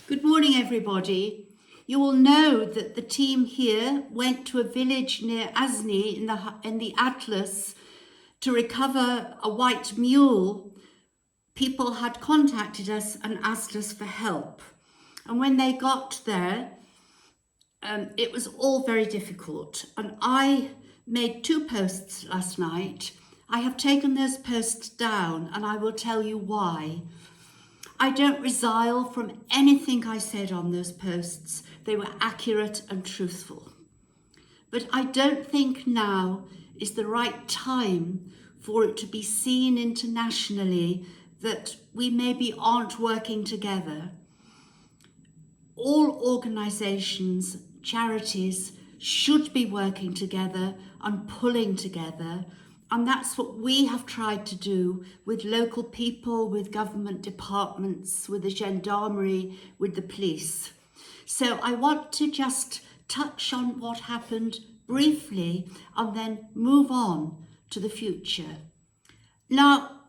Good morning, everybody. You will know that the team here went to a village near Asni in the Atlas to recover a white mule. People had contacted us and asked us for help. And when they got there, it was all very difficult. And I made 2 posts last night. I have taken those posts down and I will tell you why. I don't resile from anything I said on those posts. They were accurate and truthful. But I don't think now is the right time for it to be seen internationally that we maybe aren't working together. All organisations, charities should be working together and pulling together. And that's what we have tried to do with local people, with government departments, with the gendarmerie, with the police. So I want to just touch on what happened briefly and then move on to the future. Now,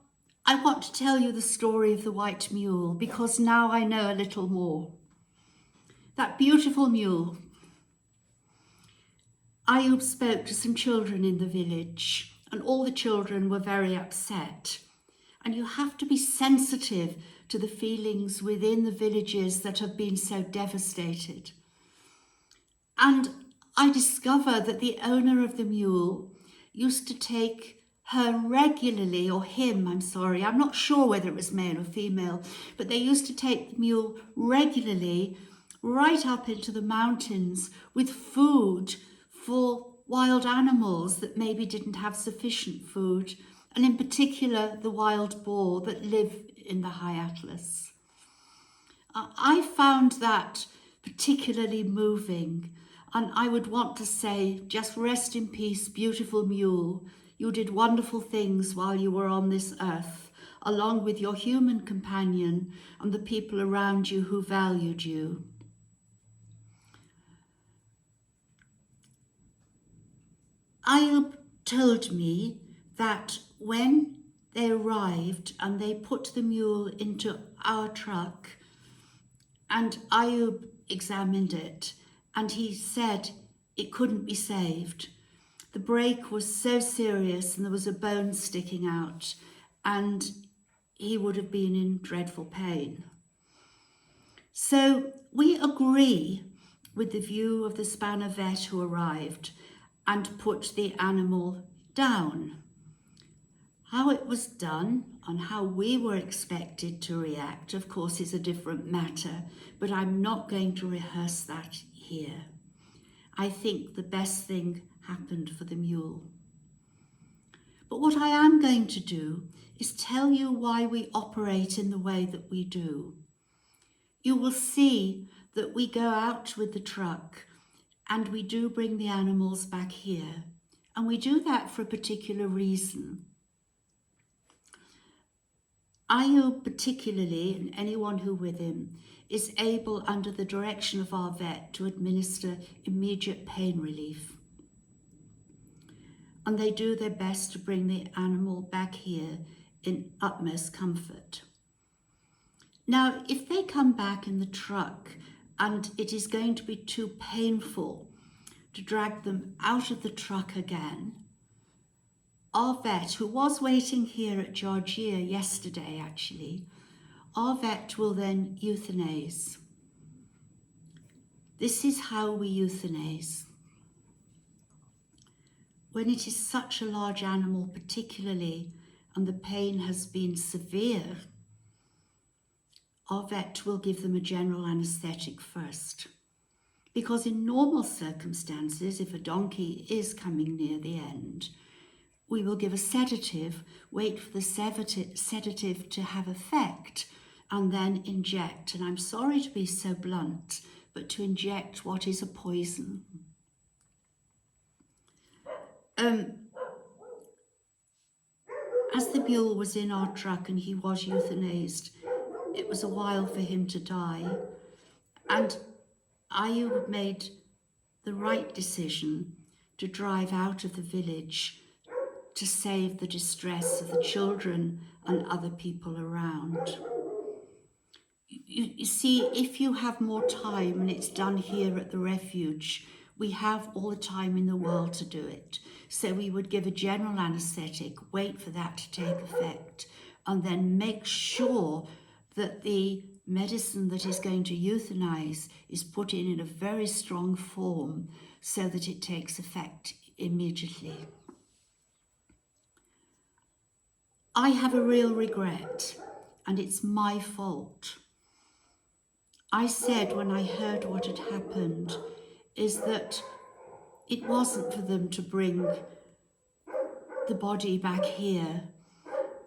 I want to tell you the story of the white mule because now I know a little more. That beautiful mule. Ayub spoke to some children in the village, and all the children were very upset. And you have to be sensitive to the feelings within the villages that have been so devastated. And I discovered that the owner of the mule used to take her regularly, or him, I'm not sure whether it was male or female, but they used to take the mule regularly right up into the mountains with food for wild animals that maybe didn't have sufficient food, and in particular the wild boar that live in the high Atlas. I found that particularly moving, and I would want to say, just rest in peace, beautiful mule. You did wonderful things while you were on this earth, along with your human companion and the people around you who valued you. Ayub told me that when they arrived and they put the mule into our truck, and Ayub examined it, and he said it couldn't be saved. The break was so serious and there was a bone sticking out, and he would have been in dreadful pain. So we agree with the view of the Spanner vet who arrived and put the animal down. How it was done and how we were expected to react, of course, is a different matter, but I'm not going to rehearse that here. I think the best thing happened for the mule. But what I am going to do is tell you why we operate in the way that we do. You will see that we go out with the truck and we do bring the animals back here. And we do that for a particular reason. Ayub particularly, and anyone who with him, is able under the direction of our vet to administer immediate pain relief. And they do their best to bring the animal back here in utmost comfort. Now, if they come back in the truck and it is going to be too painful to drag them out of the truck again, our vet, who was waiting here at Georgia yesterday actually, our vet will then euthanize. This is how we euthanize. When it is such a large animal particularly, and the pain has been severe, our vet will give them a general anaesthetic first. Because in normal circumstances, if a donkey is coming near the end, we will give a sedative, wait for the sedative to have effect, and then inject. And I'm sorry to be so blunt, but to inject what is a poison. As the mule was in our truck and he was euthanized, it was a while for him to die. And Ayub made the right decision to drive out of the village to save the distress of the children and other people around. You see, if you have more time and it's done here at the refuge, we have all the time in the world to do it. So we would give a general anaesthetic, wait for that to take effect, and then make sure that the medicine that is going to euthanize is put in a very strong form so that it takes effect immediately. I have a real regret, and it's my fault. I said when I heard what had happened is that it wasn't for them to bring the body back here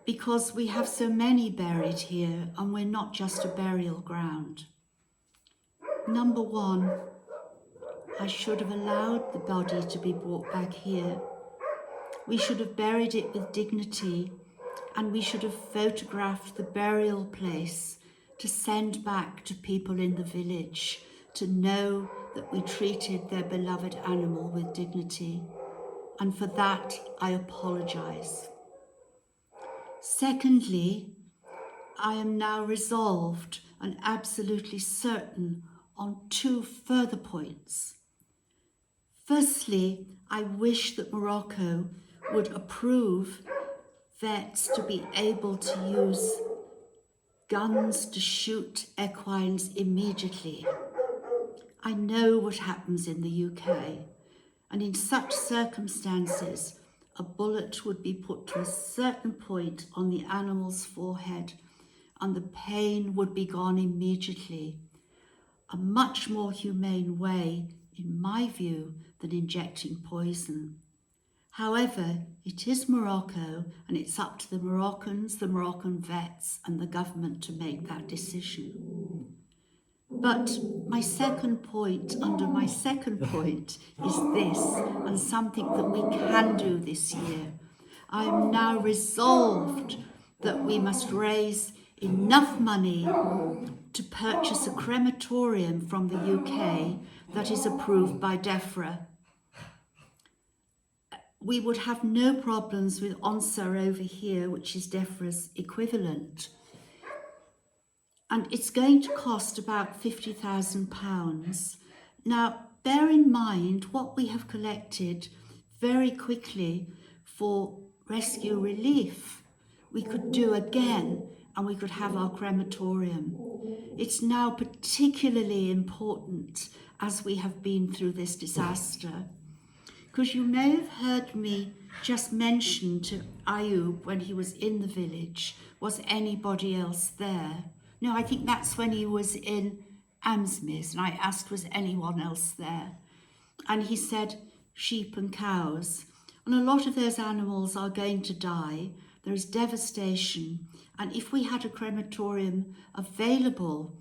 because we have so many buried here and we're not just a burial ground. Number one, I should have allowed the body to be brought back here. We should have buried it with dignity, and we should have photographed the burial place to send back to people in the village to know that we treated their beloved animal with dignity. And for that, I apologise. Secondly, I am now resolved and absolutely certain on two further points. Firstly, I wish that Morocco would approve vets to be able to use guns to shoot equines immediately. I know what happens in the UK, and in such circumstances, a bullet would be put to a certain point on the animal's forehead and the pain would be gone immediately. A much more humane way, in my view, than injecting poison. However, it is Morocco, and it's up to the Moroccans, the Moroccan vets, and the government to make that decision. But my second point, under my second point, is this, and something that we can do this year. I am now resolved that we must raise enough money to purchase a crematorium from the UK that is approved by DEFRA. We would have no problems with ONSA over here, which is DEFRA's equivalent. And it's going to cost about £50,000. Now, bear in mind what we have collected very quickly for rescue relief. We could do again, and we could have our crematorium. It's now particularly important as we have been through this disaster. Because you may have heard me just mention to Ayub when he was in the village, was anybody else there? No, I think that's when he was in Amsmith, and I asked, was anyone else there? And he said, sheep and cows. And a lot of those animals are going to die. There is devastation. And if we had a crematorium available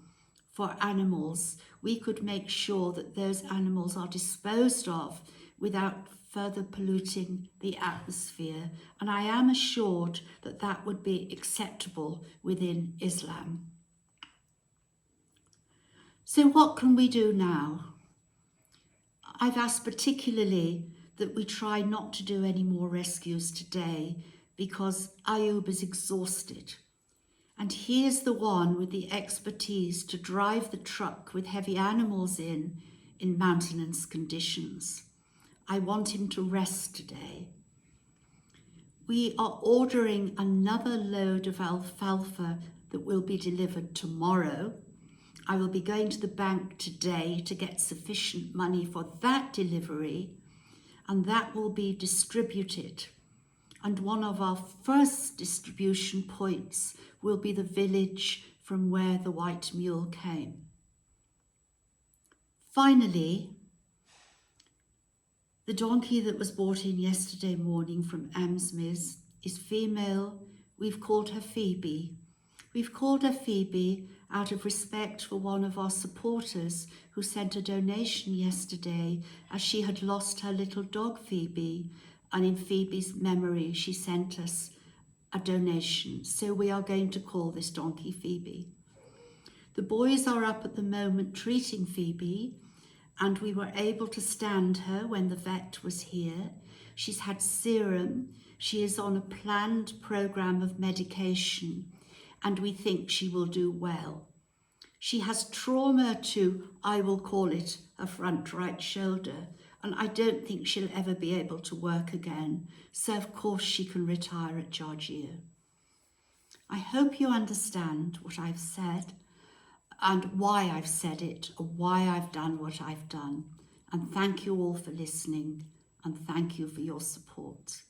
for animals, we could make sure that those animals are disposed of without further polluting the atmosphere. And I am assured that that would be acceptable within Islam. So what can we do now? I've asked particularly that we try not to do any more rescues today because Ayub is exhausted. And he is the one with the expertise to drive the truck with heavy animals in mountainous conditions. I want him to rest today. We are ordering another load of alfalfa that will be delivered tomorrow. I will be going to the bank today to get sufficient money for that delivery, and that will be distributed. And one of our first distribution points will be the village from where the White Mule came. Finally, the donkey that was brought in yesterday morning from Amsmith is female. We've called her Phoebe. We've called her Phoebe out of respect for one of our supporters who sent a donation yesterday as she had lost her little dog Phoebe, and in Phoebe's memory she sent us a donation. So we are going to call this donkey Phoebe. The boys are up at the moment treating Phoebe, and we were able to stand her when the vet was here. She's had serum. She is on a planned program of medication, and we think she will do well. She has trauma to, I will call it, a front right shoulder, and I don't think she'll ever be able to work again, so of course she can retire at Georgia. I hope you understand what I've said and why I've said it, or why I've done what I've done. And thank you all for listening, and thank you for your support.